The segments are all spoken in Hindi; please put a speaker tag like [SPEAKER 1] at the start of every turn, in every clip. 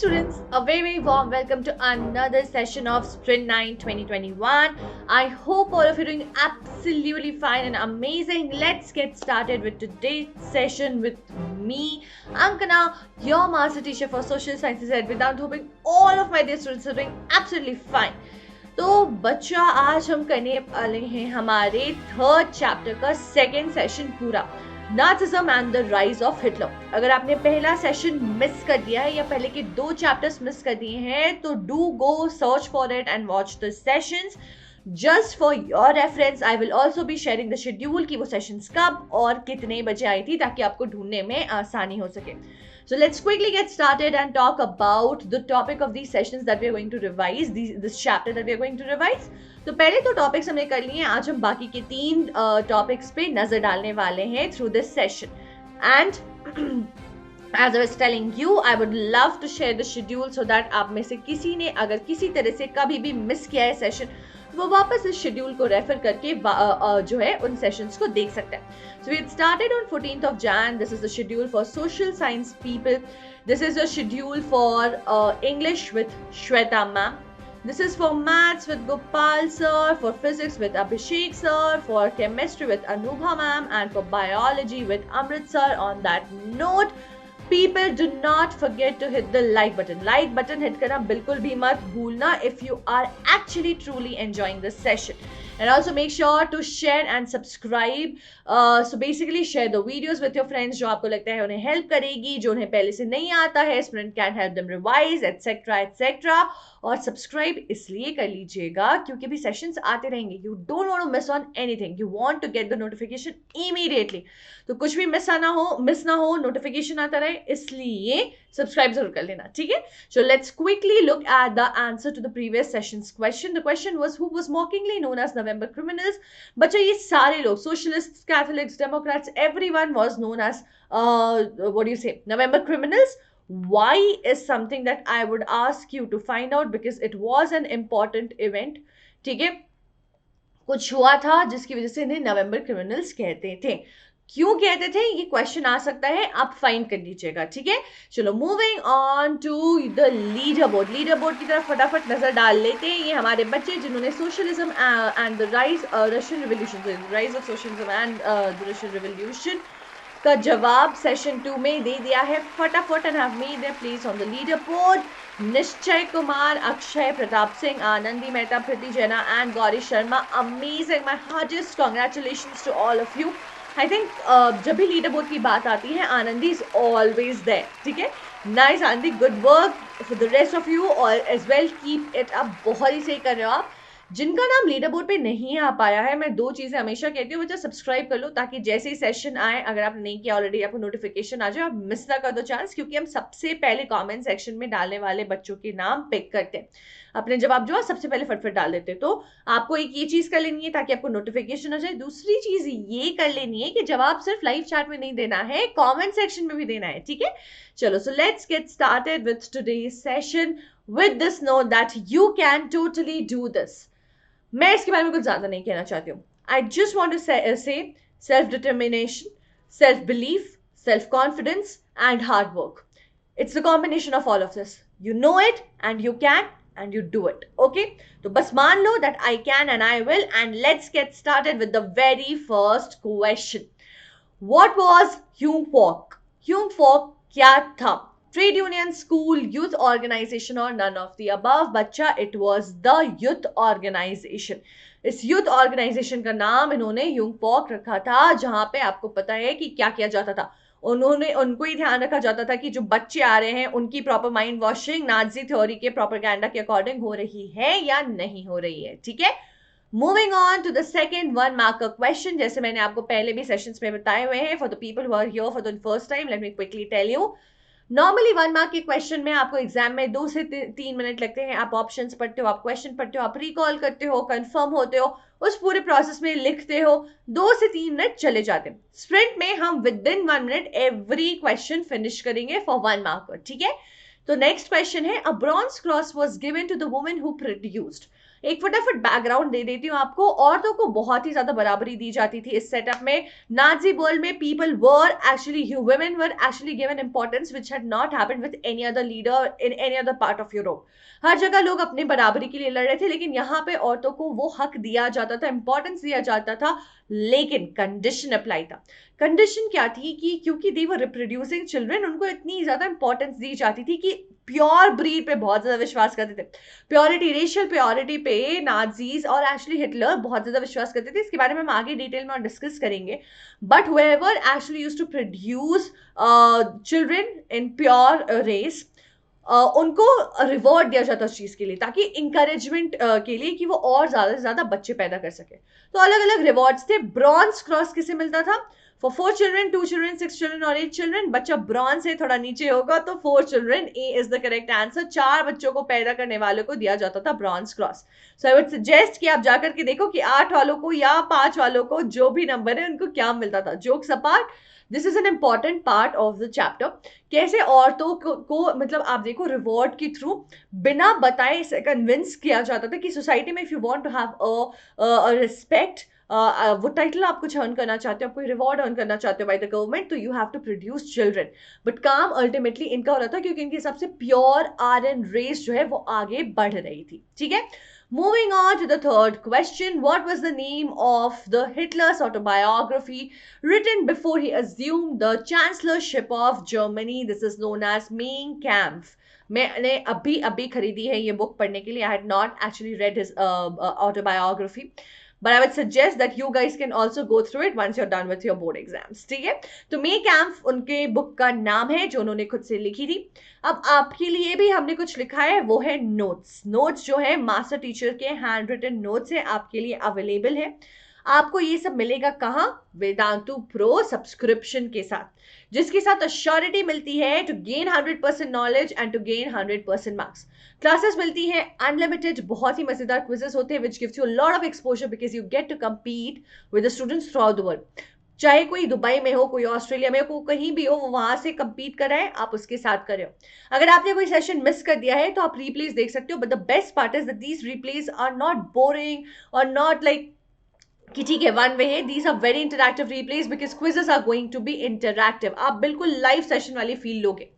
[SPEAKER 1] students, a very warm welcome to another session of Sprint 9 2021. I hope all of you are doing absolutely fine and amazing. Let's get started with today's session with me, Ankana, your master teacher for social sciences at Vedantu, hoping all of my dear students are doing absolutely fine. तो बच्चा आज हम करने वाले हैं हमारे थर्ड चैप्टर का सेकेंड सेशन पूरा, Nazism and the rise of Hitler. अगर आपने पहला सेशन मिस कर दिया है या पहले के 2 चैप्टर्स मिस कर दिए हैं तो do go search for it and watch the sessions. Just for your reference I will also be sharing the schedule कि वो सेशंस कब और कितने बजे आई थी ताकि आपको ढूंढने में आसानी हो सके. So let's quickly get started and talk about the topic of these sessions that we are going to revise, this chapter that we are going to revise. तो पहले तो टॉपिक्स हमने कर लिए हैं, आज हम बाकी के 3 टॉपिक्स पे नजर डालने वाले हैं through this session. And as I was telling you, I would love to share the schedule so that आप में से किसी ने अगर किसी तरह से कभी भी मिस किया है सेशन वो वापस इस शेड्यूल को रेफर करके जो है उन सेशंस को देख सकते हैं. So we had started on 14th of Jan. This is the schedule for social science people. This is the schedule for English with Shweta ma'am. This is for maths with Gopal sir, for physics with Abhishek sir, for chemistry with Anubha ma'am, and for biology with Amrit sir. On that note, people do not forget to hit the like button. Like button hit करना बिल्कुल भी मत भूलना if you are actually truly enjoying this session. And also make sure to share and subscribe. So basically share the videos with your friends जो आपको लगता है उन्हें help करेगी, जो उन्हें पहले से नहीं आता है, Sprint can help them revise, etc. etc. और सब्सक्राइब इसलिए कर लीजिएगा क्योंकि भी सेशंस आते रहेंगे. You don't want to miss on anything. You want to get the notification immediately. तो कुछ भी मिस ना हो, नोटिफिकेशन आता रहे, इसलिए सब्सक्राइब जरूर कर लेना, ठीक है. So let's quickly look at the answer to the previous session's question. The question was, who was mockingly known as November criminals? बच्चा ये सारे लोग, socialists, Catholics, Democrats, everyone was known as what do you say, November criminals. Why is something that I would ask you to find out because it was an important event. ठीक है, कुछ हुआ था जिसकी वजह से इन्हें नवंबर क्रिमिनल्स कहते थे. क्यों कहते थे ये क्वेश्चन आ सकता है, आप फाइंड कर लीजिएगा, ठीक है. चलो moving on to the leader board की तरफ फटाफट नजर डाल लेते हैं. ये हमारे बच्चे जिन्होंने socialism and the rise Russian revolution, rise of socialism and the Russian revolution का जवाब सेशन 2 में दे दिया है फटाफट and have made their place on the leader board. Nishchay Kumar, Akshay, Pratap Singh, Anandi Mehta, Preeti Jaina and Gauri Sharma. Amazing, my heartiest congratulations to all of you. I think जब भी लीडर बोर्ड की बात आती है आनंदी इज ऑलवेज देयर, ठीक है. Nice Anandi, good work for the rest of you और as well, keep it up. बहुत ही सही कर रहे हो आप. जिनका नाम लीडर बोर्ड पे नहीं आ पाया है, मैं 2 चीजें हमेशा कहती हूँ, बच्चा सब्सक्राइब कर लो ताकि जैसे ही सेशन आए, अगर आपने नहीं किया ऑलरेडी, आपको नोटिफिकेशन आ जाए, आप मिस ना कर दो चांस, क्योंकि हम सबसे पहले कमेंट सेक्शन में डालने वाले बच्चों के नाम पिक करते हैं. अपने जवाब जो है सबसे पहले फटफट डाल देते हैं. तो आपको एक ये चीज कर लेनी है ताकि आपको नोटिफिकेशन आ जाए. दूसरी चीज ये कर लेनी है कि जवाब सिर्फ लाइव चैट में नहीं देना है, कमेंट सेक्शन में भी देना है, ठीक है. चलो, so let's get started with today's session with this note that you can totally do this. मैं इसके बारे में कुछ ज्यादा नहीं कहना चाहती हूँ. आई जस्ट वॉन्ट टू से self determination, self belief, self confidence and hard work. It's the combination of all of this. You know it and you can and you do it, okay. तो बस मान लो that I can and I will, and let's get started with the very first question. What was Hume Fork? Hume Fork क्या था? Trade union, school, youth organization or none of the above? बच्चा, it was the youth organization. इस youth organization का नाम इन्होंने Hume Fork रखा था, जहां पे आपको पता है कि क्या किया जाता था. उनको ही ध्यान रखा जाता था कि जो बच्चे आ रहे हैं उनकी proper mind washing Nazi theory के प्रोपेगेंडा के अकॉर्डिंग हो रही है या नहीं हो रही है, ठीक है. Moving on to the second 1 marker question. जैसे मैंने आपको पहले भी सेशंस में बताए हुए हैं, for the people who are here for the first time, let me quickly tell you. Normally 1 mark के क्वेश्चन में आपको एग्जाम में 2 से 3 मिनट लगते हैं. आप ऑप्शंस पढ़ते हो, आप क्वेश्चन पढ़ते हो, आप रिकॉल करते हो, कंफर्म होते हो, उस पूरे प्रोसेस में लिखते हो, 2 से 3 मिनट चले जाते हैं. स्प्रिंट में हम within 1 minute every question finish करेंगे फॉर 1 मार्कर, ठीक है. तो नेक्स्ट क्वेश्चन है, a bronze cross was given to the woman who produced. एक फटाफट बैकग्राउंड दे देती हूँ आपको। औरतों को बहुत ही ज्यादा बराबरी दी जाती थी इस सेटअप में। नाजी वर्ल्ड में people were actually women were actually given importance which had not happened with any other leader in any other part of Europe. हर जगह लोग अपने बराबरी के लिए लड़ रहे थे, लेकिन यहाँ पे औरतों को वो हक दिया जाता था, इंपॉर्टेंस दिया जाता था, लेकिन कंडीशन अप्लाई था। कंडीशन क्या थी कि क्योंकि दे वर रिप्रोड्यूसिंग चिल्ड्रन, उनको इतनी ज्यादा इंपॉर्टेंस दी जाती थी कि प्योर ब्रीड पे बहुत ज्यादा विश्वास करते थे। प्योरिटी, रेशियल प्योरिटी पे नाजीज और एक्चुअली हिटलर बहुत ज्यादा विश्वास करते थे। इसके बारे में हम आगे डिटेल में डिस्कस करेंगे। But whoever actually used to produce children in pure race, उनको रिवॉर्ड दिया जाता उस चीज के लिए, ताकि इंकरेजमेंट के लिए कि वो और ज्यादा से ज्यादा बच्चे पैदा कर सके। तो अलग अलग रिवॉर्ड्स थे। ब्रॉन्ज क्रॉस किसे मिलता था? फॉर 4 चिल्ड्रन, 2 चिल्ड्रन, 6 चिल्ड्रन और 8 चिल्ड्रन। बच्चा ब्रॉन्ज से थोड़ा नीचे होगा तो 4 children, A is the correct answer. 4 बच्चों को पैदा करने वालों को दिया जाता था bronze cross. So I would suggest कि आप जाकर के देखो कि 8 वालों को या 5 वालों को, जो भी नंबर है, उनको क्या मिलता था। Jokes apart, this is an important part of the chapter. कैसे औरतों को मतलब आप देखो रिवॉर्ड के थ्रू बिना बताए इसे कन्विंस किया जाता था कि सोसाइटी में if you want to have a respect, वो टाइटल आप कुछ अर्न करना चाहते हो, आप कोई रिवॉर्ड अर्न करना चाहते हो बाय द गवर्नमेंट, तो you have to produce children. But काम अल्टीमेटली इनका हो रहा था क्योंकि इनके सबसे प्योर आर्यन रेस जो है वो आगे बढ़ रही थी। ठीक है, moving on to the third question, what was the name of the Hitler's autobiography written before he assumed the chancellorship of Germany? This is known as Mein Kampf. मैंने अभी अभी खरीदी है ये बुक पढ़ने के लिए। I had not actually read his autobiography, but I would suggest that you guys can also go through it once you're done with your board exams. ठीक है, तो मे कैम्प उनके बुक का नाम है जो उन्होंने खुद से लिखी थी। अब आपके लिए भी हमने कुछ लिखा है, वो है नोट्स। नोट्स जो है मास्टर टीचर के हैंड रिटन नोट्स है, आपके लिए अवेलेबल है। आपको ये सब मिलेगा कहाँ? वेदांतु प्रो सब्सक्रिप्शन के साथ, जिसके साथ अश्योरिटी मिलती है to gain 100% knowledge and to gain 100% marks. Classes मिलती हैं अनलिमिटेड, बहुत ही मजेदार क्विजेस होते हैं which gives you lot of exposure because you get to compete with the students throughout the world. चाहे कोई दुबई में हो, कोई ऑस्ट्रेलिया में हो, कहीं भी हो, वो वहां से कंपीट कर रहा है, आप उसके साथ कर रहे हो। अगर आपने कोई सेशन मिस कर दिया है तो आप रिप्लेस देख सकते हो। But the best part is that these replays are not boring और नॉट लाइक कि ठीक है वन वे है। These are very interactive replays because quizzes are going to be interactive. आप बिल्कुल लाइव सेशन वाली फील लोगे।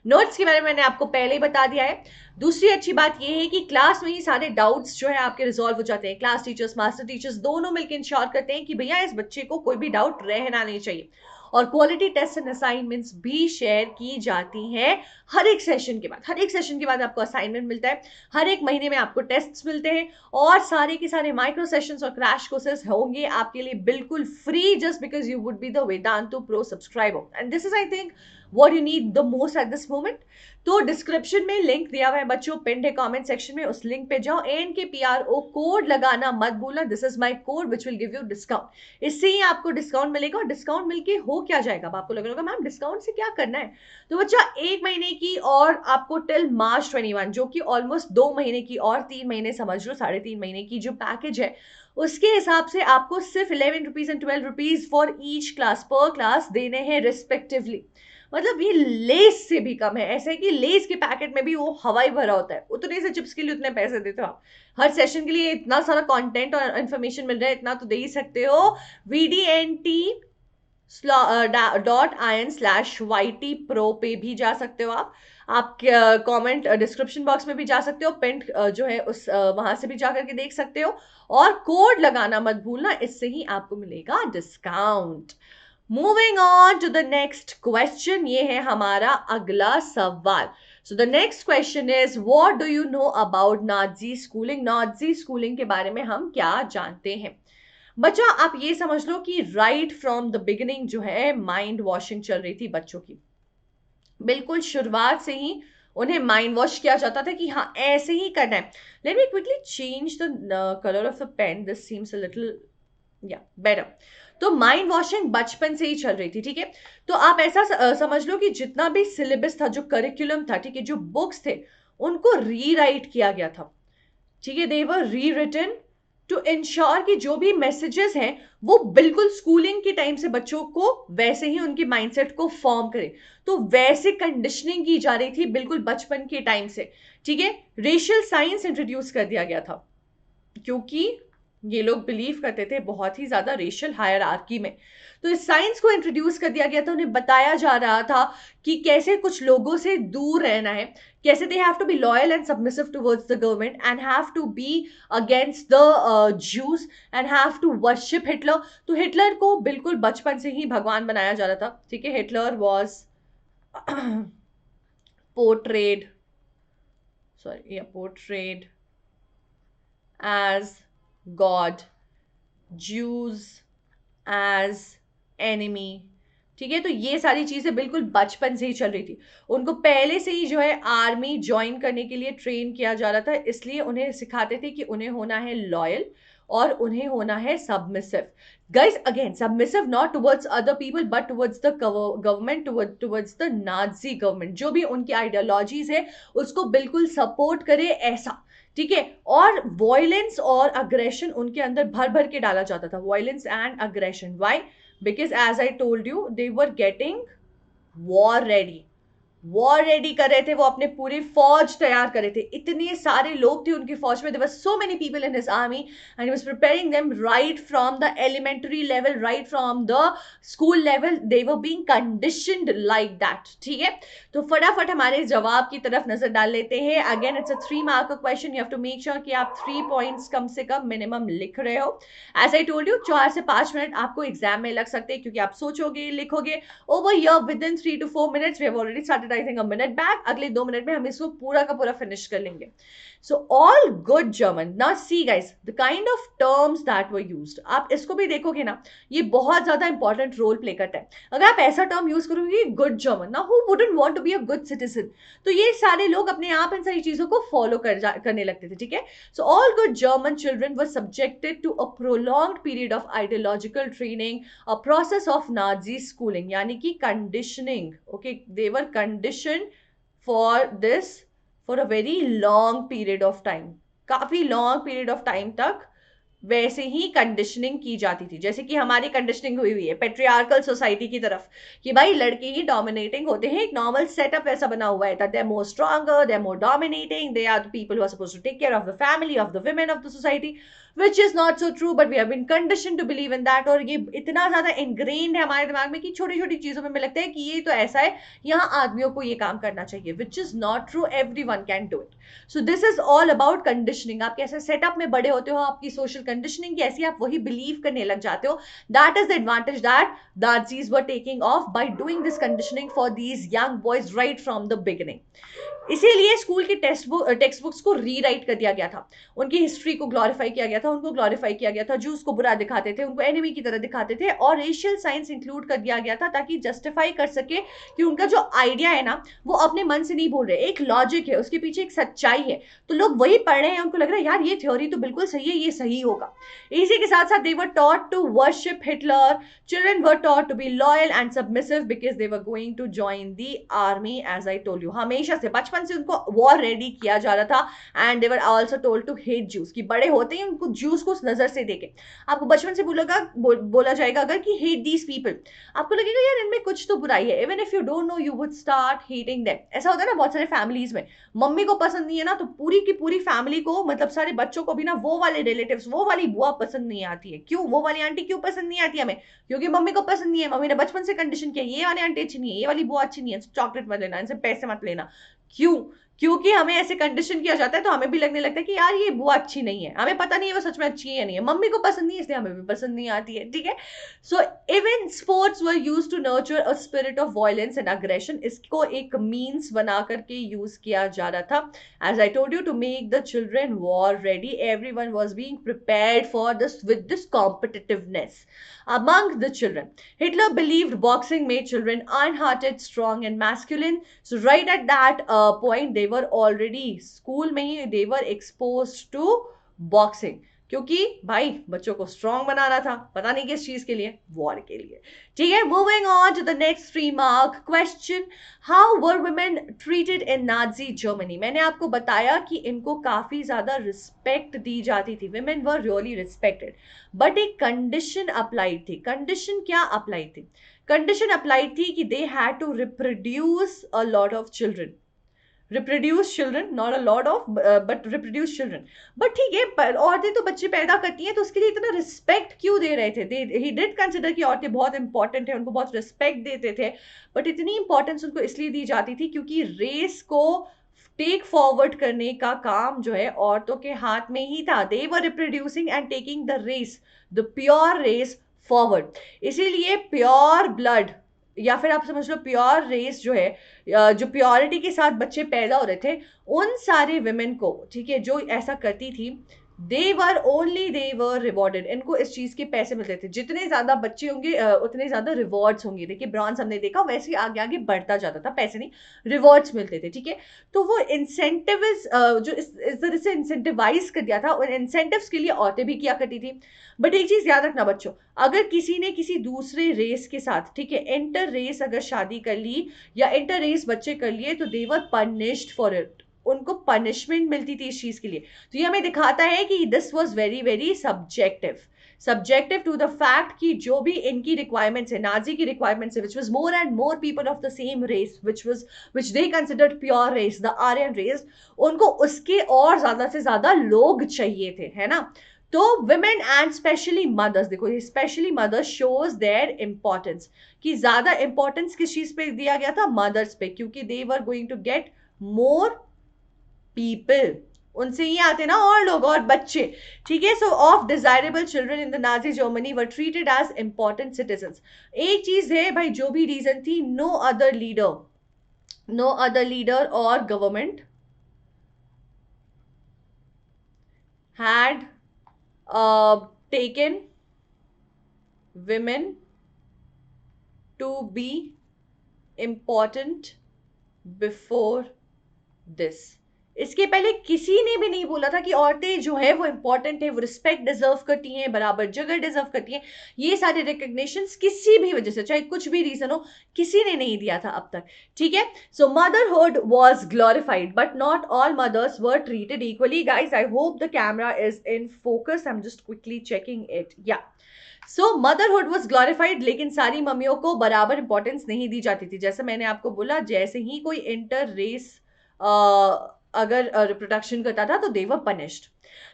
[SPEAKER 1] नोट्स के बारे में मैंने आपको पहले ही बता दिया है। दूसरी अच्छी बात यह है कि क्लास में ही सारे डाउट्स जो है आपके रिजॉल्व हो जाते हैं। क्लास टीचर्स, मास्टर टीचर्स दोनों मिलकर इंश्योर करते हैं कि भैया इस बच्चे को कोई भी डाउट रहना नहीं चाहिए। और क्वालिटी टेस्ट एंड असाइनमेंट्स भी शेयर की जाती हैं हर एक सेशन के बाद। हर एक सेशन के बाद आपको असाइनमेंट मिलता है, हर एक महीने में आपको टेस्ट्स मिलते हैं, और सारे के सारे माइक्रो सेशंस और क्रैश कोर्सेज होंगे आपके लिए बिल्कुल free, just because you would be the Vedantu pro subscriber. And this is I think what you need the most at this moment। तो डिस्क्रिप्शन में लिंक दिया हुआ है बच्चों, पिन है कमेंट सेक्शन में, उस लिंक पे जाओ। ANKPRO कोड लगाना मत भूलना। This is my code which will give you discount. इससे ही आपको डिस्काउंट मिलेगा। और डिस्काउंट मिलके हो क्या जाएगा? आपको लग रहा होगा मैम डिस्काउंट से क्या करना है? तो बच्चा 1 महीने की और आपको टिल March 21, जो कि ऑलमोस्ट 2 महीने की और 3 महीने समझ लो, 3.5 महीने की जो पैकेज है, उसके हिसाब से आपको सिर्फ 11 rupees and 12 rupees for each class पर क्लास देने हैं रिस्पेक्टिवली। मतलब ये लेस से भी कम है। ऐसे है कि लेस के पैकेट में भी वो हवाई भरा होता है, उतने से चिप्स के लिए उतने पैसे देते हो आप। हर सेशन के लिए इतना सारा कंटेंट और इन्फॉर्मेशन मिल रहा है, इतना तो दे ही सकते हो। vdnt.in/yt pro पे भी जा सकते हो आप कमेंट डिस्क्रिप्शन बॉक्स में भी जा सकते हो, पिन जो है उस वहां से भी जाकर के देख सकते हो। और कोड लगाना मत भूलना, इससे ही आपको मिलेगा discount. Moving on to the next question, ये है हमारा अगला सवाल। So the next question is, what do you know about Nazi schooling? Nazi schooling के बारे में हम क्या जानते हैं? बच्चा आप ये समझ लो कि right from the beginning जो है माइंड वॉशिंग चल रही थी बच्चों की। बिल्कुल शुरुआत से ही उन्हें माइंड वॉश किया जाता था कि हाँ ऐसे ही करना है। Let me quickly change the color of the pen. This seems a little better. तो माइंड वॉशिंग बचपन से ही चल रही थी। ठीक है, तो आप ऐसा समझ लो कि जितना भी सिलेबस था, जो करिकुलम था, ठीक है, जो बुक्स थे, उनको रीराइट किया गया था। ठीक है, दे वर री रिटन टू इंश्योर कि जो भी मैसेजेस हैं वो बिल्कुल स्कूलिंग के टाइम से बच्चों को वैसे ही उनके माइंडसेट को फॉर्म करे। तो वैसे कंडीशनिंग की जा रही थी बिल्कुल बचपन के टाइम से। ठीक है, रेशियल साइंस इंट्रोड्यूस कर दिया गया था। क्योंकि ये लोग बिलीव करते थे बहुत ही ज्यादा रेशियल हायरार्की में। तो इस साइंस को इंट्रोड्यूस कर दिया गया था, उन्हें बताया जा रहा था कि कैसे कुछ लोगों से दूर रहना है, कैसे they have to be loyal and submissive towards the government and have to be against the Jews and have to worship Hitler. तो हिटलर को बिल्कुल बचपन से ही भगवान बनाया जा रहा था, ठीक है। Hitler was portrayed, portrayed as God, Jews as enemy, ठीक है। तो ये सारी चीजें बिल्कुल बचपन से ही चल रही थी। उनको पहले से ही जो है आर्मी ज्वाइन करने के लिए ट्रेन किया जा रहा था, इसलिए उन्हें सिखाते थे कि उन्हें होना है लॉयल और उन्हें होना है submissive. Guys again, submissive not towards other people but towards the government, towards the Nazi government. जो भी उनकी आइडियोलॉजीज है उसको बिल्कुल सपोर्ट करे, ऐसा, ठीक है। और वॉयलेंस और अग्रेशन उनके अंदर भर भर के डाला जाता था, violence and aggression. Why? Because as I told you, they were getting war ready, war ready कर रहे थे, वो अपने पूरी फौज तैयार कर रहे थे। इतने सारे लोग थे उनकी फौज में, there were so many people in his army and he was preparing them right from the elementary level, right from the school level, they were being conditioned like that, ठीक है। तो फटाफट हमारे जवाब की तरफ नजर डाल लेते हैं। Again it's a 3 mark question, you have to make sure कि आप 3 पॉइंट्स कम से कम मिनिमम लिख रहे हो। एज आई टोल्ड यू, 4 से 5 मिनट आपको एग्जाम में लग सकते हैं, क्योंकि आप सोचोगे, लिखोगे। over here within 3 to 4 minutes, we have already started I think a minute back, अगले 2 मिनट में हम इसको पूरा का पूरा फिनिश कर लेंगे। So all good German. Now see guys, the kind of terms that were used, आप इसको भी देखोगे ना, ये बहुत ज्यादा इंपॉर्टेंट रोल प्ले करता है। अगर आप ऐसा टर्म यूज करोगे गुड जर्मन, ना who wouldn't want to be a good citizen, तो ये सारे लोग अपने आप इन सारी चीजों को फॉलो करने लगते थे, ठीक है। So all good German children were subjected to a prolonged period of ideological training, a process of Nazi schooling, यानी कि conditioning, okay, they were conditioned for this for a very long period of time, काफी long period of time तक वैसे ही कंडीशनिंग की जाती थी, जैसे कि हमारी कंडीशनिंग हुई है पेट्रियार्कल सोसाइटी की तरफ, कि भाई लड़के ही डोमिनेटिंग होते हैं, एक नॉर्मल सेटअप ऐसा बना हुआ है, that they are more stronger, they are more dominating, they are the people who are supposed to take care of the family, of the women of the society, which is not so true, but we have been conditioned to believe in that। और ये इतना ज्यादा ingrained है हमारे दिमाग में कि छोटी छोटी चीजों में हमें लगता है कि ये तो ऐसा है, यहाँ आदमियों को ये काम करना चाहिए, which is not true, everyone can do it। So this is all about conditioning। आप कैसे सेटअप में बड़े होते हो, आपकी सोशल कंडीशनिंग कैसी, आप वही बिलीव करने लग जाते हो। That is the advantage that Nazis were taking off by doing this conditioning for these young boys right from the beginning। इसीलिए स्कूल की टेक्स्ट बुक्स को रीराइट कर दिया गया था, उनकी हिस्ट्री को ग्लोरीफाई किया गया था, उनको ग्लोरीफाई किया गया था, जूस को बुरा दिखाते थे, उनको एनिमी की तरह दिखाते थे, और रेशियल साइंस इंक्लूड कर दिया गया था ताकि जस्टिफाई कर सके कि उनका जो आइडिया है ना, वो अपने मन से नहीं बोल रहे, एक लॉजिक है, उसके पीछे एक सच्चाई है। तो लोग वही पढ़ रहे हैं, उनको लग रहा है यार ये थ्योरी तो बिल्कुल सही है, ये सही होगा। इसी के साथ साथ they were taught to worship Hitler, children were taught to be loyal and submissive because they were going to join the army. As I told you, हमेशा से बचपन से उनको वॉर रेडी किया जा रहा था, and they were also told to hate Jews, कि बड़े होते ही उनको ज्यूज को उस नजर से देखे। आपको बचपन से बोला जाएगा अगर कि हेट दीज पीपल, आपको लगेगा यार इनमें कुछ तो बुराई है, even if you don't know you would start hating them. ऐसा होता है ना बहुत सारे फैमिलीज में, मम्मी को पसंद नहीं है ना, तो पूरी की पूरी फैमिली को, मतलब सारे बच्चों को भी ना वो वाले रिलेटिव्स, वो वाली बुआ पसंद नहीं आती है। क्यों? वो वाली आंटी क्यों पसंद नहीं आती हमें? क्योंकि मम्मी को पसंद नहीं है, मम्मी ने बचपन से कंडीशन किया ये वाली आंटी अच्छी नहीं है, ये वाली बुआ अच्छी नहीं है, चॉकलेट मत लेना, इनसे पैसे मत लेना। क्यों? क्योंकि हमें ऐसे कंडीशन किया जाता है, तो हमें भी लगने लगता है कि यार ये बुआ अच्छी नहीं है, हमें पता नहीं है वो सच में अच्छी है या नहीं है, मम्मी को पसंद नहीं है इसलिए हमें भी पसंद नहीं आती है, ठीक है। So even sports were used to nurture a spirit of violence and aggression, इसको एक मीन्स बना करके यूज किया जा रहा था। As I told you, to make the children war ready, everyone was being prepared for this with this competitiveness among the children। Hitler believed boxing made children iron-hearted, strong and masculine। So right at that point, they were already school में ही they were exposed to boxing, क्योंकि भाई बच्चों को स्ट्रॉन्ग बनाना था, पता नहीं किस चीज के लिए, वॉर के लिए, ठीक है। Moving on to the next 3 mark question, how were women treated in Nazi Germany. मैंने आपको बताया कि इनको काफी ज्यादा रिस्पेक्ट दी जाती थी, women were really respected, but एक कंडीशन अप्लाइड थी। कंडीशन क्या अप्लाई थी? कंडीशन अप्लाइड थी कि they had to reproduce a lot of children, reproduce children, not a lot of but reproduce children. But ठीक है, औरतें तो बच्चे पैदा करती हैं, तो उसके लिए इतना रिस्पेक्ट क्यों दे रहे थे? ही डिड कंसिडर कि औरतें बहुत इंपॉर्टेंट है, उनको बहुत रिस्पेक्ट देते थे, बट इतनी इंपॉर्टेंस उनको इसलिए दी जाती थी क्योंकि रेस को टेक फॉरवर्ड करने का काम जो है औरतों के हाथ में ही था। They were reproducing and taking the race, the pure race forward. इसीलिए प्योर ब्लड, या फिर आप समझ लो प्योर रेस जो है, जो प्योरिटी के साथ बच्चे पैदा हो रहे थे, उन सारे विमेन को, ठीक है, जो ऐसा करती थी, दे वर रिवॉर्डेड। इनको इस चीज के पैसे मिलते थे, जितने ज्यादा बच्चे होंगे उतने ज्यादा रिवॉर्ड्स होंगे। देखिए ब्रॉन्ज हमने देखा, वैसे ही आगे आगे बढ़ता जाता था, पैसे नहीं रिवॉर्ड्स मिलते थे, ठीक है। तो वो इंसेंटिव जो इस तरह से इंसेंटिवाइज कर दिया था, उन इंसेंटिव्स के लिए औरतें भी किया करती थी। बट एक चीज याद रखना बच्चों, अगर किसी ने किसी दूसरे रेस के साथ, ठीक है, इंटर रेस अगर शादी कर ली या इंटर रेस बच्चे कर लिए, तो they were punished for it, उनको पनिशमेंट मिलती थी इस चीज के लिए। तो ये हमें दिखाता है कि this was very very subjective to the fact कि जो भी इनकी रिक्वायरमेंट्स है, नाजी की रिक्वायरमेंट्स है, which was more and more people of the same race, which they considered pure race, the Aryan race, उनको उसके और ज्यादा से ज्यादा लोग चाहिए थे, है ना। तो women एंड स्पेशली मदर्स, देखो ये specially mothers shows their importance, कि ज्यादा इंपॉर्टेंस किस चीज पे दिया गया था? मदर्स पे, क्योंकि they were going to get more people, उनसे ही आते ना और लोग और बच्चे, ठीक है। So of desirable children in the Nazi Germany were treated as important citizens. एक चीज है भाई, जो भी रीजन थी, नो अदर लीडर और government had taken women to be important before this। इसके पहले किसी ने भी नहीं बोला था कि औरतें जो है वो इंपॉर्टेंट है, वो रिस्पेक्ट डिजर्व करती हैं, बराबर जगह डिजर्व करती हैं। ये सारे रिकग्निशंस किसी भी वजह से, चाहे कुछ भी रीजन हो, किसी ने नहीं दिया था अब तक, ठीक है। So motherhood was glorified but not all mothers were treated equally. Guys I hope the camera is in focus, I am just quickly checking it, yeah. So motherhood was glorified, लेकिन सारी मम्मियों को बराबर इंपॉर्टेंस नहीं दी जाती थी। जैसे मैंने आपको बोला, जैसे ही कोई इंटर रेस अगर रिप्रोडक्शन करता था, तो they were punished.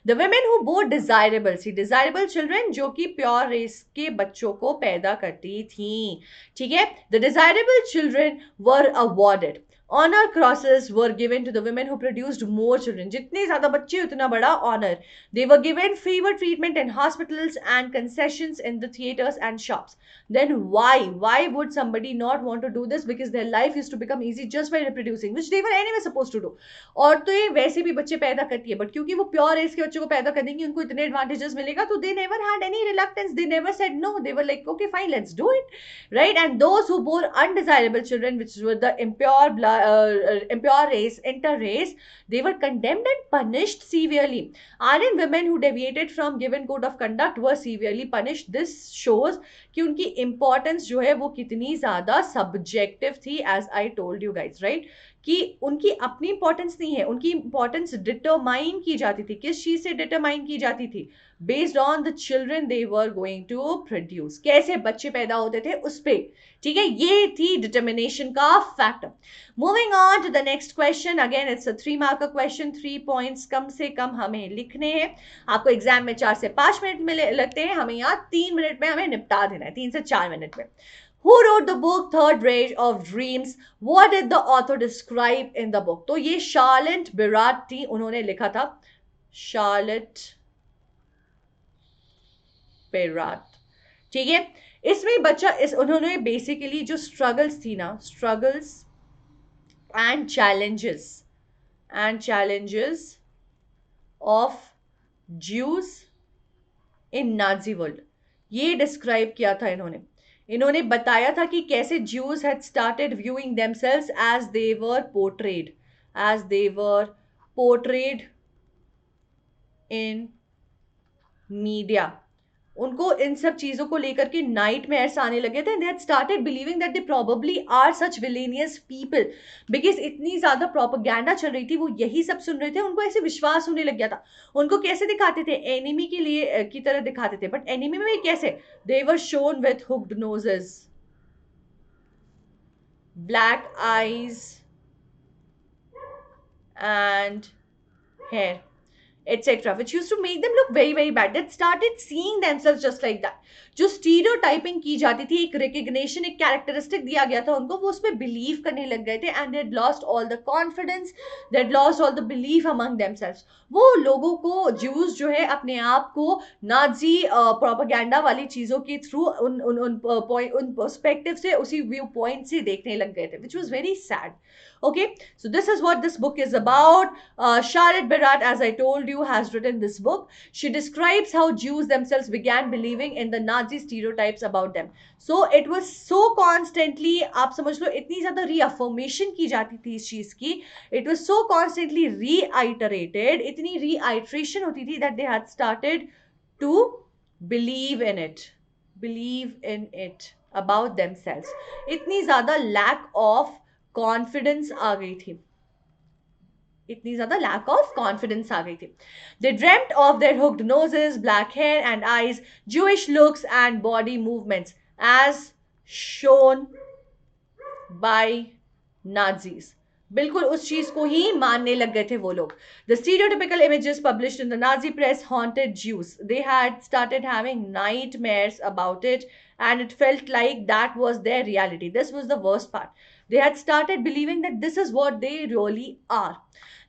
[SPEAKER 1] The women who bore desirable children, जो कि प्योर रेस के बच्चों को पैदा करती थी, ठीक है। The desirable children were awarded honour crosses were given to the women who produced more children। जितने ज्यादा बच्चे उतना बड़ा honour. They were given fever treatment in hospitals and concessions in the theaters and shops। Then why would somebody not want to do this? Because their life used to become easy just by reproducing, which they were anyway supposed to do। और तो ये वैसे भी बच्चे पैदा करती है, बट क्योंकि वो प्योर रेस के बच्चों को पैदा कर देंगी, उनको इतने एडवांटेजेस मिलेगा, तो they never had any reluctance, they never said no, they were like okay fine, let's do it, right? And those who bore undesirable children, which were the impure race, inter race, they were condemned and punished severely। Aryan women who deviated from given code of conduct were severely punished। This shows कि उनकी इंपॉर्टेंस जो है वो कितनी ज्यादा सब्जेक्टिव थी, as I told you guys, right, कि उनकी अपनी इंपॉर्टेंस नहीं है, उनकी इंपॉर्टेंस डिटरमाइन की जाती थी। किस चीज से डिटरमाइन की जाती थी? Based on the children they were going to produce, कैसे बच्चे पैदा होते थे उस पे, ठीक है। ये थी डिटर्मिनेशन का factor. Moving on to the next question, again it's a 3 mark का क्वेश्चन, 3 पॉइंट्स कम से कम हमें लिखने हैं। आपको एग्जाम में 4 से 5 मिनट में लगते हैं, हमें यहाँ 3 मिनट में हमें निपटा देना है, 3 से 4 मिनट में। Who wrote the book Third Rage of Dreams? What did the author describe in the book? तो ये शार्लेट बिराट थी, उन्होंने लिखा था, शार्लेट बिराट, ठीक है। इसमें बच्चा उन्होंने बेसिकली जो स्ट्रगल्स थी ना, struggles and challenges of Jews in Nazi world, ये डिस्क्राइब किया था इन्होंने बताया था कि कैसे Jews had started viewing themselves as they were portrayed in media. उनको इन सब चीजों को लेकर के नाइटमेयर्स आने लगे थे। They had started believing that they probably are such villainous people, because इतनी ज्यादा प्रोपेगेंडा चल रही थी, वो यही सब सुन रहे थे, उनको ऐसे विश्वास होने लग गया था। उनको कैसे दिखाते थे? एनिमी के लिए की तरह दिखाते थे, बट एनिमी में कैसे? They were shown with hooked noses, black eyes and hair, etc., which used to make them look very very bad. They started seeing themselves just like that. जो स्टीरियोटाइपिंग की जाती थी, एक रिकग्निशन, एक कैरेक्टरिस्टिक दिया गया था उनको, वो उसमें बिलीव करने लग गए थे, and they lost all the confidence, they lost all the belief among themselves. वो लोगों को, ज्यूज जो है, अपने आप को नाजी प्रोपेगेंडा वाली चीजों के थ्रू उन पर्सपेक्टिव से, उसी व्यू पॉइंट से देखने लग गए थे, which was very sad. Okay, so this is what this book is about. Charlotte Berat, as I told you, has written this book. She describes how Jews themselves began believing in the Nazi stereotypes about them. So it was so constantly, आप समझ लो, इतनी ज़्यादा reaffirmation की जाती थी इस चीज़ की. It was so constantly reiterated, इतनी reiteration होती थी that they had started to believe in it. Believe in it about themselves. इतनी ज़्यादा lack of कॉन्फिडेंस आ गई थी, इतनी ज्यादा लैक ऑफ कॉन्फिडेंस आ गई थी. They dreamt of their hooked noses, black hair and eyes, Jewish looks and body movements as shown by Nazis. बिल्कुल उस चीज को ही मानने लग गए थे वो लोग. The stereotypical images published in the Nazi press haunted Jews. They had started having nightmares about it, and it felt like that was their reality. This was the worst part. They had started believing that this is what they really are.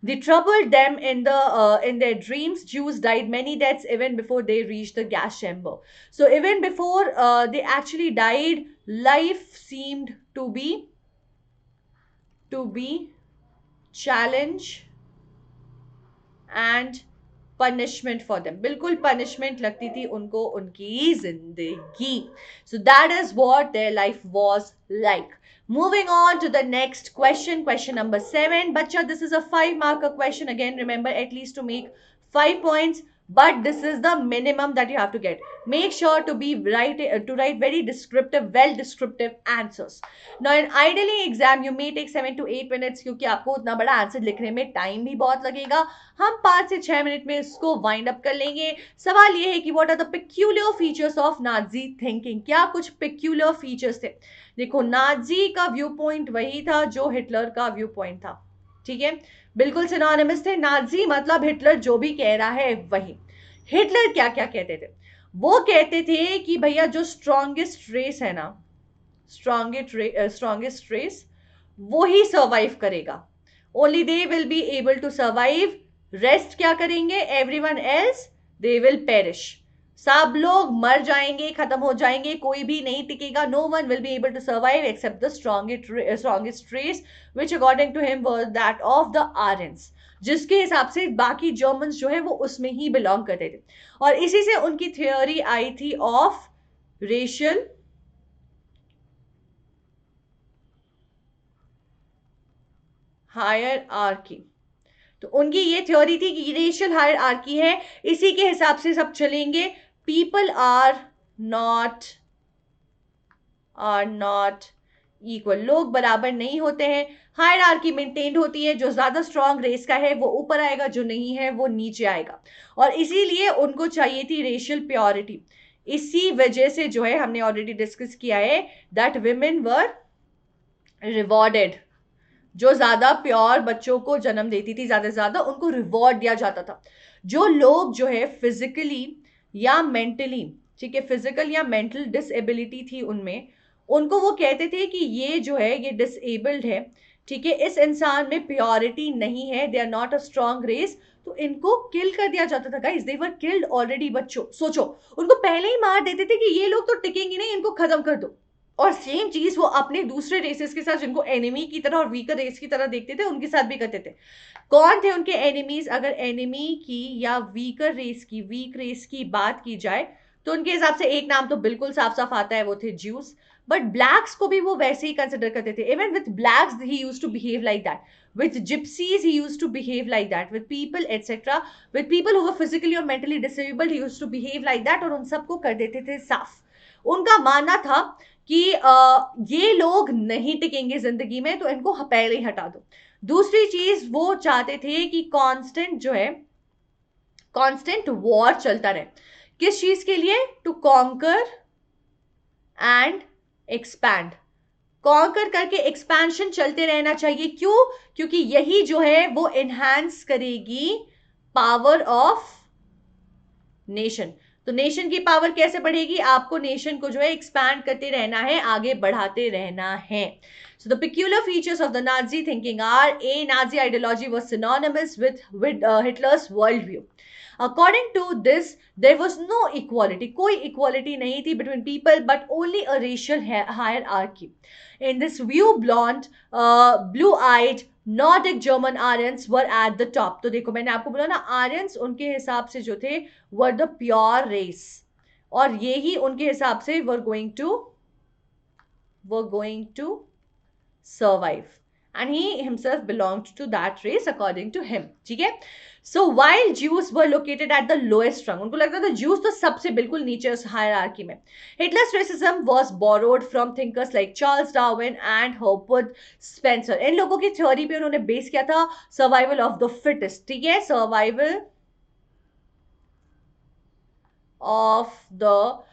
[SPEAKER 1] They troubled them in their dreams. Jews died many deaths even before they reached the gas chamber. So even before they actually died, life seemed to be challenge and punishment for them. बिल्कुल punishment लगती थी उनको उनकी जिंदगी. So that is what their life was like. Moving on to the next question, question number 7. Bacha, this is a 5-marker question. Again, remember, at least to make 5 points, but this is the minimum that you have to get. Make sure to write very descriptive, well descriptive answers. Now in ideally exam you may take 7 to 8 minutes, क्योंकि आपको उतना बड़ा आंसर लिखने में टाइम भी बहुत लगेगा. हम 5 से 6 मिनट में इसको वाइंड अप कर लेंगे. सवाल ये है कि what are the peculiar features of Nazi thinking. क्या कुछ पेक्यूलियर फीचर्स थे? देखो, नाजी का व्यू पॉइंट वही था जो हिटलर का व्यू पॉइंट था. ठीक है, बिल्कुल सिनोनिमस थे. नाजी मतलब हिटलर जो भी कह रहा है वही. हिटलर क्या क्या कहते थे? वो कहते थे कि भैया जो स्ट्रॉन्गेस्ट रेस है ना, स्ट्रॉन्गेस्ट रेस, वो ही सर्वाइव करेगा. Only they will be able to survive. Rest क्या करेंगे? Everyone else they will perish. सब लोग मर जाएंगे, खत्म हो जाएंगे, कोई भी नहीं टिकेगा. No one will be able to survive except the strongest race, which according to him was that of the Aryans, जिसके हिसाब से बाकी जर्मन्स जो है वो उसमें ही बिलोंग करते थे. और इसी से उनकी थियोरी आई थी ऑफ रेशियल हायरार्की. तो उनकी ये थ्योरी थी कि रेशियल हायरार्की है, इसी के हिसाब से सब चलेंगे. पीपल आर नॉट इक्वल, लोग बराबर नहीं होते हैं. हायरार्की मेंटेन्ड होती है, जो ज्यादा स्ट्रांग रेस का है वो ऊपर आएगा, जो नहीं है वो नीचे आएगा. और इसीलिए उनको चाहिए थी रेशियल प्योरिटी. इसी वजह से जो है, हमने ऑलरेडी डिस्कस किया है, दैट विमेन वर रिवॉर्डेड. जो ज्यादा प्योर बच्चों को जन्म देती थी, ज्यादा से ज्यादा उनको रिवॉर्ड दिया जाता था. जो लोग जो है फिजिकली या मेंटली, ठीक है, फिजिकल या मेंटल डिसेबिलिटी थी उनमें, उनको वो कहते थे कि ये जो है ये डिसेबल्ड है, ठीक है, इस इंसान में प्योरिटी नहीं है, they are not a strong race. तो इनको किल कर दिया जाता था. Guys, they were killed already. बच्चों सोचो, उनको पहले ही मार देते थे कि ये लोग तो टिकेंगे नहीं, इनको खत्म कर दो. और सेम चीज वो अपने दूसरे रेसेस के साथ, जिनको एनिमी की तरह और वीकर रेस की तरह देखते थे, उनके साथ भी करते थे. कौन थे उनके एनिमीज? अगर एनिमी की या वीकर रेस की, वीक रेस की बात की जाए तो उनके हिसाब से एक नाम तो बिल्कुल साफ साफ आता है, वो थे ज्यूज. बट ब्लैक्स को भी वो वैसे ही कंसिडर करते थे. Even with blacks he used to behave like that. With gypsies, he used to behave like that. With people, etc. With people who were physically or mentally disabled, he used to behave like that. और उन सबको कर देते थे साफ. उनका मानना था कि ये लोग नहीं टिकेंगे जिंदगी में, तो इनको पहले ही हटा दो. दूसरी चीज वो चाहते थे कि कांस्टेंट जो है, कांस्टेंट वॉर चलता रहे. किस चीज के लिए? To conquer and expand. Conquer करके एक्सपेंशन चलते रहना चाहिए। क्यों? क्योंकि यही जो है वो एनहांस करेगी पावर ऑफ नेशन। तो नेशन की पावर कैसे बढ़ेगी? आपको नेशन को जो है एक्सपैंड करते रहना है, आगे बढ़ाते रहना है। So the peculiar features of the Nazi thinking are: A, Nazi ideology was synonymous with Hitler's worldview. According to this, there was no equality. कोई equality नहीं थी between people, but only a racial hierarchy. In this view, blonde, blue-eyed, Nordic German Aryans were at the top. तो देखो मैंने आपको बोला ना, आर्यंस उनके हिसाब से जो थे were the pure race, और ये ही उनके हिसाब से were going to survive, and he himself belonged to that race according to him. ठीक है? So while Jews were located at the lowest rung, उनको लगता था Jews तो सबसे बिल्कुल नीचे उस hierarchy में. Hitler's racism was borrowed from thinkers like Charles Darwin and Herbert Spencer. इन लोगों की थ्योरी पे उन्होंने बेस किया था सर्वाइवल ऑफ द फिटेस्ट. ठीक है? Survival of the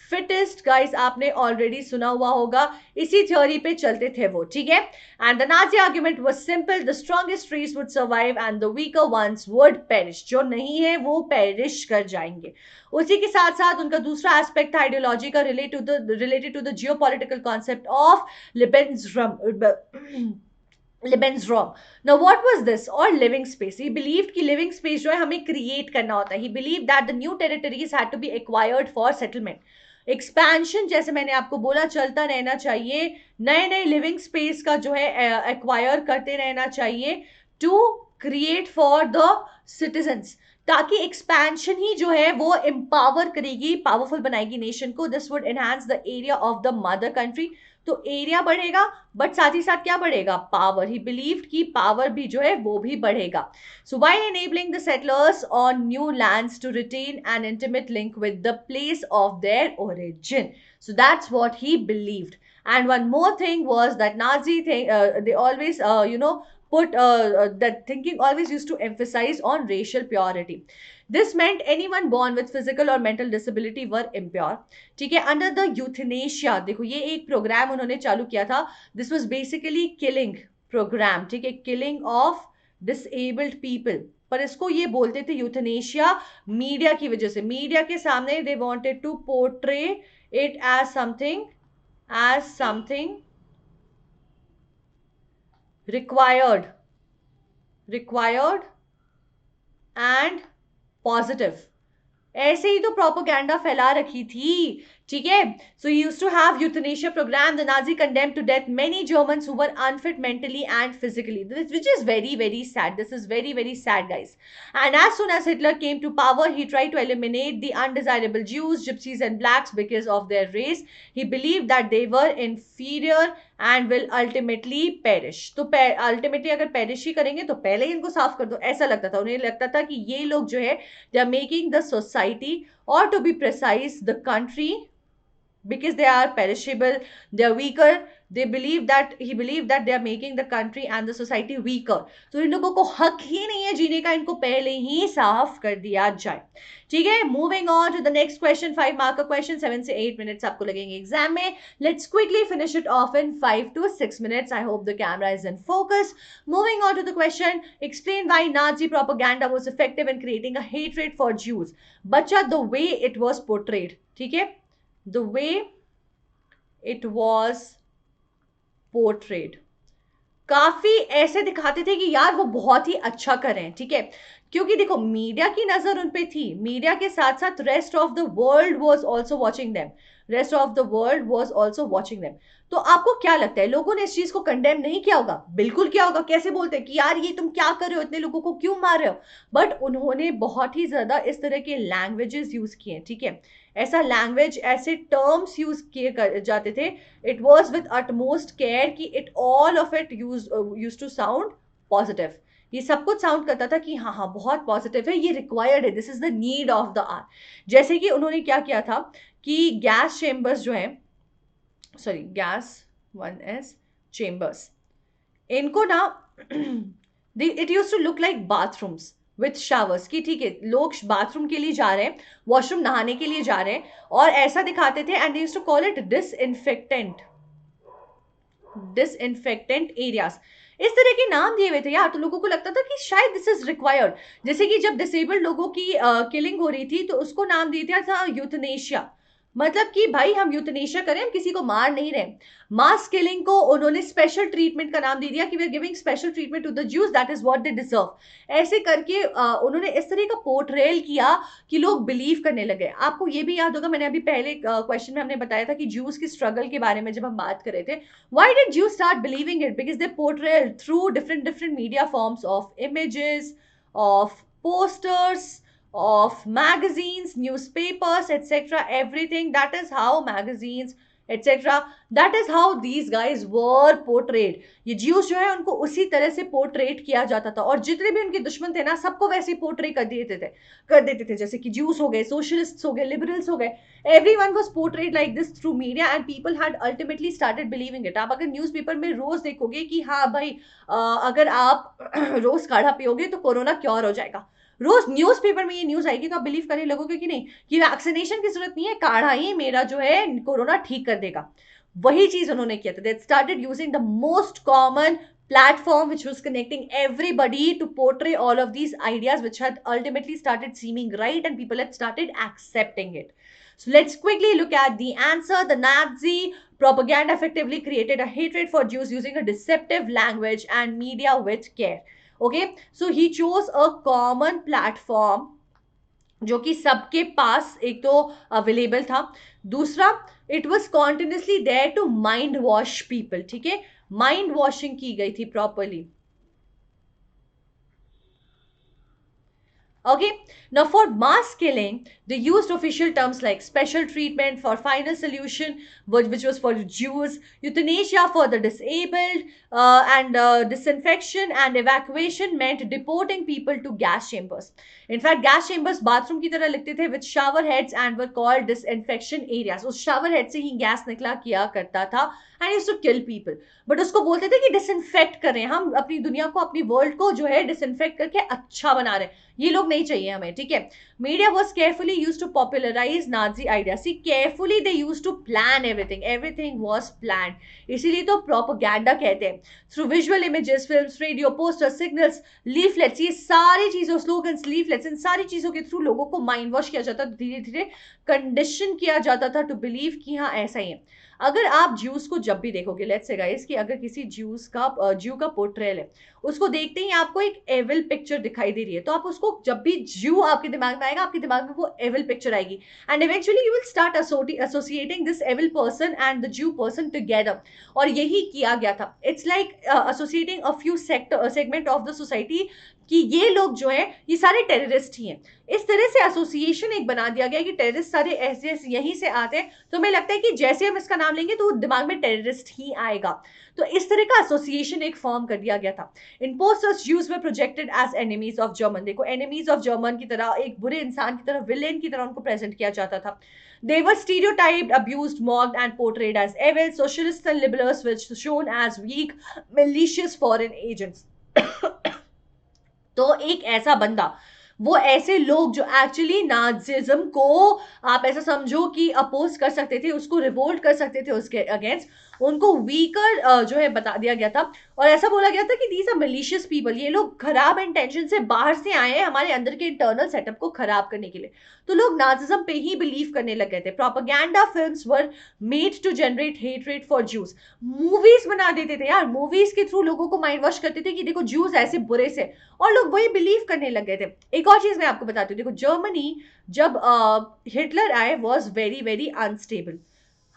[SPEAKER 1] fittest, guys आपने ऑलरेडी सुना हुआ होगा, इसी थ्योरी पे चलते थे वो. ठीक है? And the Nazi argument was simple: the strongest trees would survive and the weaker ones would perish. जो नहीं है वो पेरिश कर जाएंगे. उसी के साथ साथ उनका दूसरा एस्पेक्ट था आइडियोलॉजी का, related to the geopolitical concept of Lebensraum. Now what was this? Or living space. He believed कि living space जो है हमें create करना होता है. He believed that the new territories had to be acquired for settlement. Expansion जैसे मैंने आपको बोला चलता रहना चाहिए, नए नए living space का जो है acquire करते रहना चाहिए to create for the citizens, ताकि एक्सपेंशन ही जो है वो एम्पावर करेगी, पावरफुल बनाएगी नेशन को. This would enhance the area of the mother country. तो एरिया बढ़ेगा बट साथ ही साथ क्या बढ़ेगा? पावर. ही बिलीव्ड कि पावर भी जो है वो भी बढ़ेगा. So while enabling the settlers on new lands to retain an intimate link with the place of their origin. So that's what he believed. And one more thing was that Nazi thing, they always, that thinking always used to emphasize on racial purity. This meant anyone born with physical or mental disability were impure. ठीक है? Under the euthanasia, देखो ये एक प्रोग्राम उन्होंने चालू किया था. This was basically killing program. ठीक है? Killing of disabled people. पर इसको ये बोलते थे यूथनेशिया मीडिया की वजह से. मीडिया के सामने they wanted to portray it as something required and positive. ऐसे ही तो प्रोपोगेंडा फैला रखी थी. ठीक है? So he used to have euthanasia program. The Nazi condemned to death many Germans who were unfit mentally and physically, which is very, very sad. This is very, very sad, guys. And as soon as Hitler came to power, he tried to eliminate the undesirable Jews, Gypsies and blacks because of their race. He believed that they were inferior and will ultimately perish. तो ultimately अगर perish ही करेंगे तो पहले ही इनको साफ कर दो, ऐसा लगता था. उन्हें लगता था कि ये लोग जो है they are making the society, or to be precise the country, because they are perishable, they are weaker. He believed that they are making the country and the society weaker. तो इन लोगों को हक ही नहीं है जीने का, इनको पहले ही साफ कर दिया जाए. ठीक है? Moving on to the next question, 5 mark का question, 7 से 8 minutes आपको लगेंगे एग्जाम में. Let's quickly finish it off in 5 to 6 minutes. I hope the camera is in focus. Moving on to the question, explain why Nazi propaganda was effective in creating a hatred for Jews. बच्चा, the way it was portrayed. ठीक है? The way it was portrayed, काफी ऐसे दिखाते थे कि यार वो बहुत ही अच्छा कर रहे हैं. ठीक है? क्योंकि देखो मीडिया की नजर उन पे थी. मीडिया के साथ साथ rest of the world was also watching them. तो आपको क्या लगता है, लोगों ने इस चीज को कंडेम नहीं किया होगा? बिल्कुल किया होगा. कैसे बोलते हैं कि यार ये तुम क्या कर रहे हो, इतने लोगों को क्यों मार रहे हो? बट उन्होंने बहुत ही ज्यादा इस तरह के लैंग्वेजेस यूज किए. ठीक है? ऐसा लैंग्वेज, ऐसे टर्म्स यूज किए जाते थे. It was with utmost care कि it all of it use to sound positive. ये सब कुछ साउंड करता था कि हाँ हाँ बहुत पॉजिटिव है, ये रिक्वायर्ड है, this is the need of the hour. जैसे कि उन्होंने क्या किया था कि गैस चेम्बर्स जो है, सॉरी गैस 1s चेम्बर्स, इनको ना it use to look like bathrooms with showers. की ठीक है, लोग बाथरूम के लिए जा रहे हैं, वॉशरूम नहाने के लिए जा रहे हैं, और ऐसा दिखाते थे. And they used to call it disinfectant. disinfectant areas. इस तरह के नाम दिए हुए थे यार, तो लोगों को लगता था कि शायद दिस इज रिक्वायर्ड. जैसे कि जब डिसेबल्ड लोगों की किलिंग हो रही थी तो उसको नाम दिया दिया था यूथनेशिया. मतलब कि भाई हम यूथनेशिया करें, हम किसी को मार नहीं रहे. मास किलिंग को उन्होंने स्पेशल ट्रीटमेंट का नाम दे दिया कि we are giving special treatment to the Jews, that is what they deserve. ऐसे करके उन्होंने इस तरह का पोर्ट्रेल किया कि लोग बिलीव करने लगे. आपको ये भी याद होगा, मैंने अभी पहले क्वेश्चन में हमने बताया था कि ज्यूज की स्ट्रगल के बारे में जब हम बात कर रहे थे. Why did Jews start believing it? Because they portrayed through different media forms of images, of posters, of magazines, newspapers, etc. Everything. That is how magazines, etc. That is how these guys were portrayed. ये ज्यूस जो है उनको उसी तरह से पोर्ट्रेट किया जाता था, और जितने भी उनके दुश्मन थे ना सबको वैसे ही पोर्ट्रेट कर देते थे. जैसे कि ज्यूस हो गए, सोशलिस्ट हो गए, लिबरल्स हो गए. Everyone was portrayed like this through media and people had ultimately started believing it. आप अगर न्यूज़पेपर में रोज देखोगे कि हाँ भाई अगर आप रोज काढ़ा पियोगे तो कोरोना क्योर हो जाएगा. रोज न्यूज़पेपर में ये न्यूज आएगी तो आप बिलीव करने लगोगे कि नहीं, कि वैक्सीनेशन की जरूरत नहीं है, काढ़ा ही मेरा जो है कोरोना ठीक कर देगा. वही चीज उन्होंने किया था. They started using the most common platform which was connecting everybody to portray all of these ideas which had ultimately started seeming right and people had started accepting it. So let's quickly look at the answer. The Nazi propaganda effectively created a hatred for Jews using a deceptive language and media with care. Okay, so he chose a common platform जो कि सबके पास एक तो अवेलेबल था. दूसरा, it was continuously there to mind wash people. ठीक है, माइंड वॉशिंग की गई थी properly. Okay, now for mass killing, they used official terms like special treatment for final solution, which was for Jews, euthanasia for the disabled, and disinfection and evacuation meant deporting people to gas chambers. In fact, gas chambers bathroom की तरह लिखते थे with shower heads and were called disinfection areas. उस shower head से ही gas निकला किया करता था and used to kill people. But उसको बोलते थे कि disinfect कर रहे हैं, हम अपनी दुनिया को, अपनी वर्ल्ड को जो है disinfect करके अच्छा बना रहे हैं. ये लोग नहीं चाहिए हमें. ठीक है, media was carefully use to popularise Nazi idea. See, carefully they use to plan everything. Everything was plan. इसीलिए तो प्रोपोगेंडा कहते हैं. Through visual images, films, radio, posters, signals, leaflets, ये सारी चीजों, स्लोगन्स, लीफलेट्स, इन सारी चीजों के थ्रू लोगों को माइंड वॉश किया जाता था, धीरे धीरे कंडीशन किया जाता था टू बिलीव कि हाँ ऐसा ही है. अगर आप ज्यूस को जब भी देखोगे, लेट्स से गाइस कि अगर किसी ज्यू का पोर्ट्रेल है, उसको देखते ही आपको एक एविल पिक्चर दिखाई दे रही है, तो आप उसको, जब भी ज्यू आपके दिमाग में आएगा, आपके दिमाग में वो एविल पिक्चर आएगी. And eventually you will start associating this evil person and the Jew person together. और यही किया गया था. It's like associating a few segment of the society कि ये लोग जो है ये सारे टेररिस्ट ही हैं. इस तरह से एसोसिएशन एक बना दिया गया कि टेररिस्ट सारे ऐसे यहीं से आते हैं, तो हमें लगता है कि जैसे हम इसका नाम लेंगे तो दिमाग में टेररिस्ट ही आएगा. तो इस तरह का एसोसिएशन एक फॉर्म कर दिया गया था. In posters Jews were projected as enemies of German. देखो, एनिमीज ऑफ जर्मन की तरह, एक बुरे इंसान की तरह, विलेन की तरह उनको प्रेजेंट किया जाता था. They were stereotyped, abused, mocked, and portrayed as evil. Socialists and liberals were shown as weak, malicious foreign agents. तो एक ऐसा बंदा, वो ऐसे लोग जो एक्चुअली नाजिज्म को आप ऐसा समझो कि अपोज कर सकते थे, उसको रिवोल्ट कर सकते थे उसके अगेंस्ट, उनको वीकर जो है बता दिया गया था. और ऐसा बोला गया था कि दीज आर मलिशियस पीपल. ये लोग खराब इंटेंशन से बाहर से आए हैं हमारे अंदर के इंटरनल सेटअप को खराब करने के लिए. तो लोग नाजिज्म पे ही बिलीव करने लग गए थे. Propaganda films were made to generate hatred for Jews. Movies बना देते थे यार, मूवीज के थ्रू लोगों को माइंड वॉश करते थे कि देखो ज्यूज ऐसे बुरे से, और लोग वही बिलीव करने लग गए थे. एक और चीज मैं आपको बताती हूँ. देखो, जर्मनी जब हिटलर आए वॉज वेरी वेरी अनस्टेबल.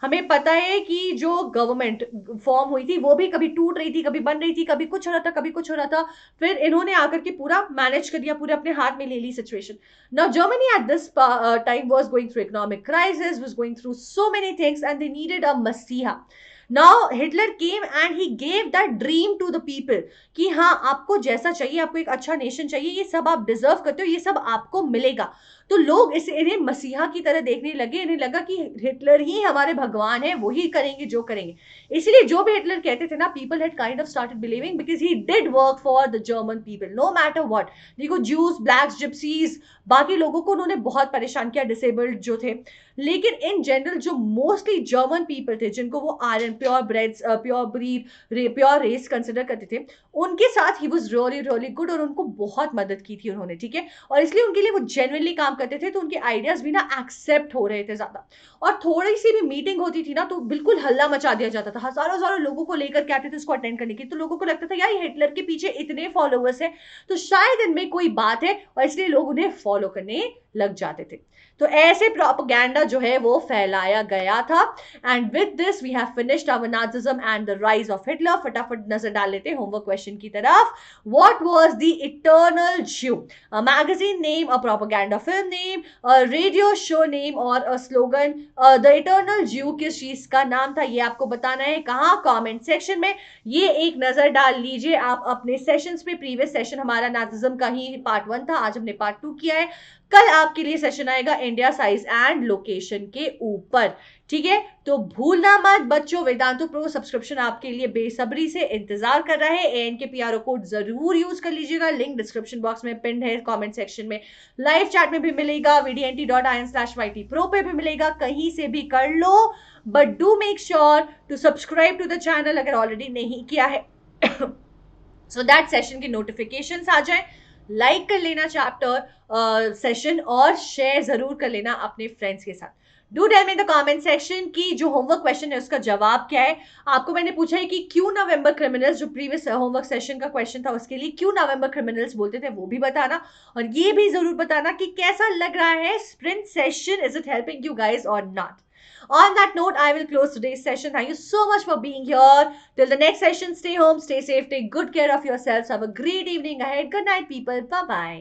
[SPEAKER 1] हमें पता है कि जो गवर्नमेंट फॉर्म हुई थी वो भी कभी टूट रही थी, कभी बन रही थी, कभी कुछ हो रहा था, कभी कुछ हो रहा था. फिर इन्होंने आकर के पूरा मैनेज कर दिया, पूरे अपने हाथ में ले ली situation. Now Germany at this time was going through economic crisis, was going through so many things and they needed a मसीहा. Now Hitler came and he gave that dream to the people कि हाँ आपको जैसा चाहिए, आपको एक अच्छा नेशन चाहिए, ये सब आप डिजर्व करते हो, ये सब आपको मिलेगा. तो लोग इन्हें मसीहा की तरह देखने लगे. इन्हें लगा कि हिटलर ही हमारे भगवान है, वही करेंगे जो करेंगे. इसलिए जो भी हिटलर कहते थे ना, people had kind of started believing because he did work for the German people know matter what. देखो, ज्यूज, ब्लैक्स, जिप्सीज, बाकी लोगों को उन्होंने बहुत परेशान किया, डिसेबल्ड जो थे. लेकिन इन जनरल जो मोस्टली जर्मन पीपल थे, जिनको वो Aryan pure breed, pure race consider करते थे, उनके साथ ही वाज रियली रियली गुड और उनको बहुत मदद की थी उन्होंने, ठीक है, और इसलिए उनके लिए वो जेन्युइनली काम करते थे, तो उनके आइडियाज भी ना एक्सेप्ट हो रहे थे ज्यादा। और थोड़ी सी भी मीटिंग होती थी ना तो बिल्कुल हल्ला मचा दिया जाता था, हजारों हजारों लोगों को लेकर के आते थे उसको अटेंड करने की, तो लोगों को लगता था यार हिटलर के पीछे इतने फॉलोअर्स है तो शायद इनमें कोई बात है, और इसलिए लोग उन्हें फॉलो करने लग जाते थे। तो ऐसे प्रोपेगेंडा जो है वो फैलाया गया था। And with this we have finished our Nazism and the rise of Hitler. फटाफट नजर डाल लेते हैं होमवर्क क्वेश्चन की तरफ। व्हाट वाज द इटर्नल ज्यू? A magazine name, a propaganda film name, a radio show name और अ स्लोगन। द इटर्नल ज्यू किस चीज का नाम था ये आपको बताना है। कहाँ? कमेंट सेक्शन में। ये एक नजर डाल लीजिए आप अपने सेशंस पे। प्रीवियस सेशन हमारा नाजिज्म का ही पार्ट 1 था, आज हमने पार्ट 2 किया है। कल आपके लिए सेशन आएगा इंडिया साइज एंड लोकेशन के ऊपर, ठीक है। तो भूलना मत बच्चों, वेदांतु प्रो सब्सक्रिप्शन आपके लिए बेसब्री से इंतजार कर रहा है। एन के पीआरओ कोड जरूर यूज कर लीजिएगा, लिंक डिस्क्रिप्शन बॉक्स में पिन है, कमेंट सेक्शन में, लाइव चैट में भी मिलेगा, vdnt.in/ytpro पे भी मिलेगा, कहीं से भी कर लो। But do make sure to subscribe to the channel अगर ऑलरेडी नहीं किया है सो दैट सेशन की नोटिफिकेशंस आ जाए। लाइक कर लेना चैप्टर सेशन और शेयर जरूर कर लेना अपने फ्रेंड्स के साथ। Do tell me in the comment section की जो होमवर्क क्वेश्चन है उसका जवाब क्या है। आपको मैंने पूछा है कि क्यों नवंबर क्रिमिनल्स, जो प्रीवियस होमवर्क सेशन का क्वेश्चन था उसके लिए क्यों नवंबर क्रिमिनल्स बोलते थे, वो भी बताना। और ये भी जरूर बताना कि कैसा लग रहा है sprint session, is it helping you guys और not. On that note, I will close today's session. Thank you so much for being here. Till the next session, stay home, stay safe, take good care of yourselves. Have a great evening ahead. Good night, people. Bye-bye.